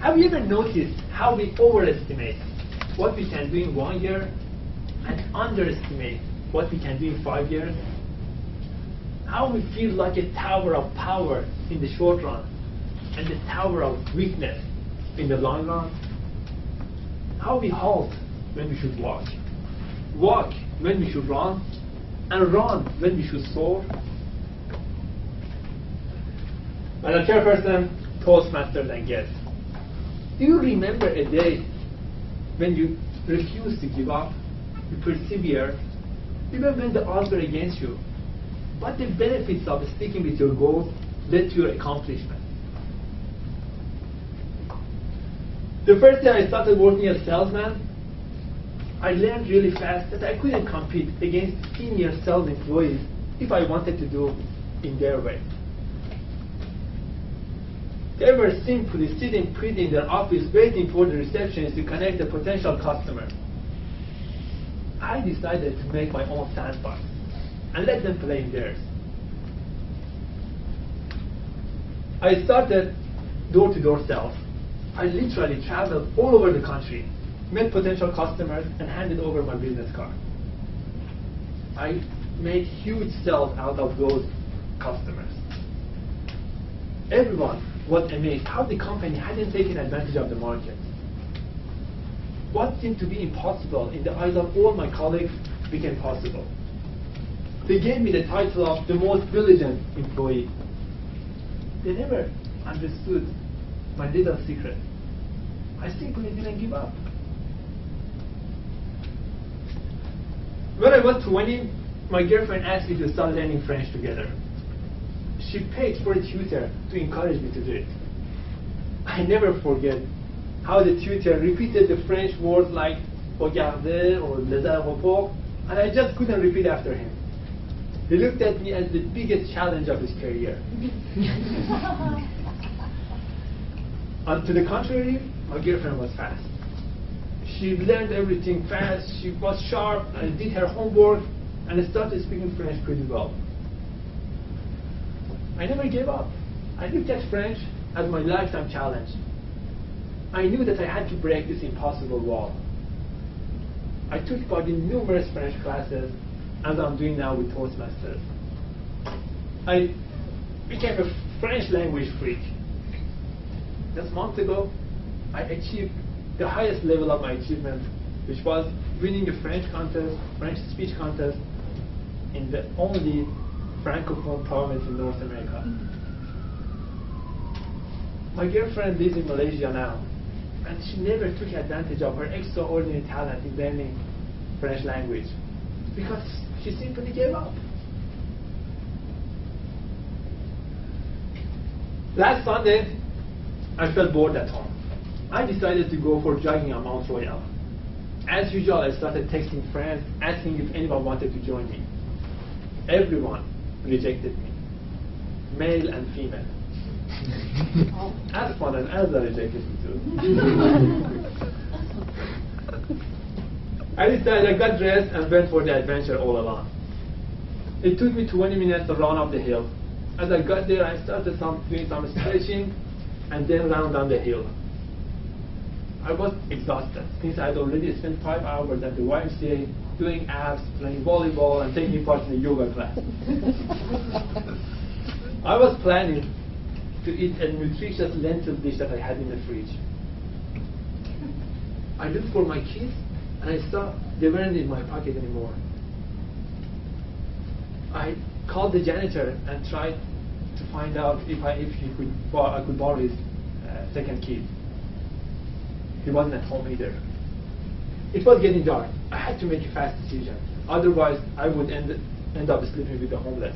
Have you ever noticed how we overestimate what we can do in 1 year and underestimate what we can do in 5 years? How we feel like a tower of power in the short run and the tower of weakness in the long run? How we halt when we should walk when we should run, and run when we should soar? Madam Chairperson, Toastmasters and guests, do you remember a day when you refused to give up, you persevered, even when the odds were against you? What the benefits of sticking with your goals led to your accomplishment? The first day I started working as a salesman, I learned really fast that I couldn't compete against senior sales employees if I wanted to do in their way. They were simply sitting pretty in their office waiting for the receptionist to connect the potential customer. I decided to make my own sandbox and let them play in theirs. I started door-to-door sales. I literally traveled all over the country, met potential customers, and handed over my business card. I made huge sales out of those customers. Everyone was amazed how the company hadn't taken advantage of the market. What seemed to be impossible in the eyes of all my colleagues became possible. They gave me the title of the most diligent employee. They never understood my little secret. I simply didn't give up. When I was 20, my girlfriend asked me to start learning French together. She paid for a tutor to encourage me to do it. I never forget how the tutor repeated the French words like regarder or les aéroports, and I just couldn't repeat after him. He looked at me as the biggest challenge of his career. And to the contrary, my girlfriend was fast. She learned everything fast, she was sharp, and did her homework, and started speaking French pretty well. I never gave up. I looked at French as my lifetime challenge. I knew that I had to break this impossible wall. I took part in numerous French classes, as I'm doing now with Toastmasters. I became a French language freak. Just months ago, I achieved the highest level of my achievement, which was winning a French contest, French speech contest, in the only Francophone province in North America. My girlfriend lives in Malaysia now, and she never took advantage of her extraordinary talent in learning French language because she simply gave up. Last Sunday, I felt bored at home. I decided to go for jogging on Mount Royal. As usual, I started texting friends, asking if anyone wanted to join me. Everyone rejected me, male and female. As fun and as I rejected me too. I decided, I got dressed and went for the adventure all alone. It took me 20 minutes to run up the hill. As I got there, I started doing some stretching and then ran down the hill. I was exhausted since I had already spent 5 hours at the YMCA doing abs, playing volleyball, and taking part in a yoga class. I was planning to eat a nutritious lentil dish that I had in the fridge. I looked for my keys, and I saw they weren't in my pocket anymore. I called the janitor and tried to find out if I could borrow his second key. He wasn't at home either. It was getting dark. I had to make a fast decision. Otherwise, I would end up sleeping with the homeless.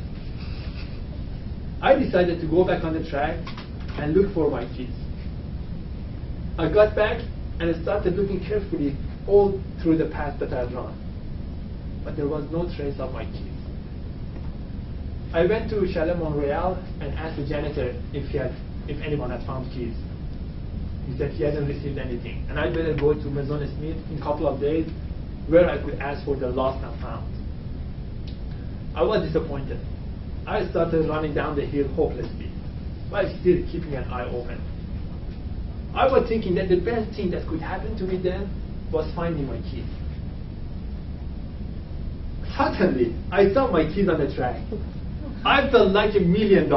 I decided to go back on the track and look for my keys. I got back and started looking carefully all through the path that I had run. But there was no trace of my keys. I went to Chalet Mont Royal and asked the janitor if anyone had found keys. He said he hadn't received anything, and I'd better go to Maison Smith in a couple of days where I could ask for the lost and found. I was disappointed. I started running down the hill hopelessly, while still keeping an eye open. I was thinking that the best thing that could happen to me then was finding my keys. Suddenly, I saw my keys on the track. I felt like $1 million.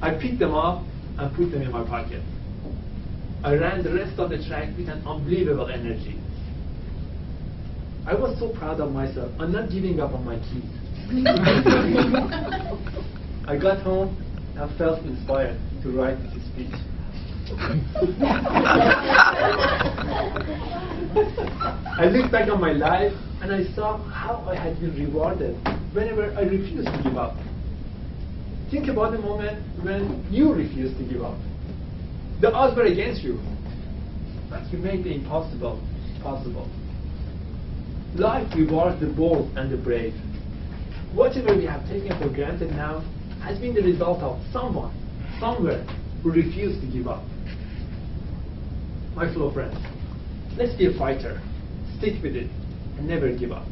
I picked them up and put them in my pocket. I ran the rest of the track with an unbelievable energy. I was so proud of myself. I'm not giving up on my keys. I got home and felt inspired to write this speech. I looked back on my life and I saw how I had been rewarded whenever I refused to give up. Think about the moment when you refused to give up. The odds were against you, but you made the impossible possible. Life rewards the bold and the brave. Whatever we have taken for granted now has been the result of someone, somewhere, who refused to give up. My fellow friends, let's be a fighter, stick with it, and never give up.